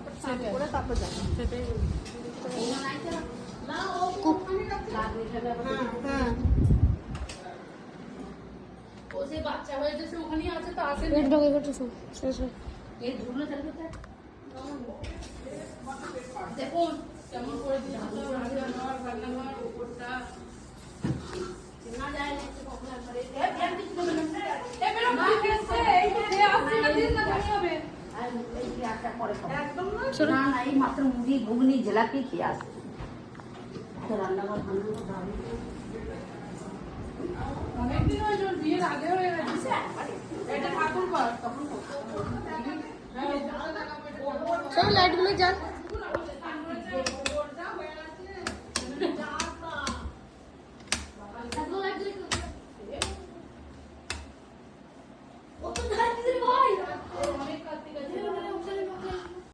ফটাফট স্নান করে তারপর যাবো। সেটাই হ্যাঁ ও যে বাচ্চা হয়েছে সে ওখানেই আছে তো আসে পেট ঢোকে করতেছে শেষ হয়। এই ধুলো চালু করতে দেখুন কেমন করে রান্নাঘর উপরটা না যায় না কখন একবারে ধ্যান দিতে হবে না এ বেরো কি আছে এই যে আসছে না দিন না জানি হবে আর এই কি একটা পরে খাবো। একদম না না না এই মাত্র মুড়ি ঘুগনি জিলাপি খেয়ে আসছে তো রান্নাঘর বানানো দাবি অনেকদিন হয়ে গেল বিয়ের আগে হয়ে গেছে এটা ঠাকুর ঘর তখন সব লাইট গুলো জ্বাল।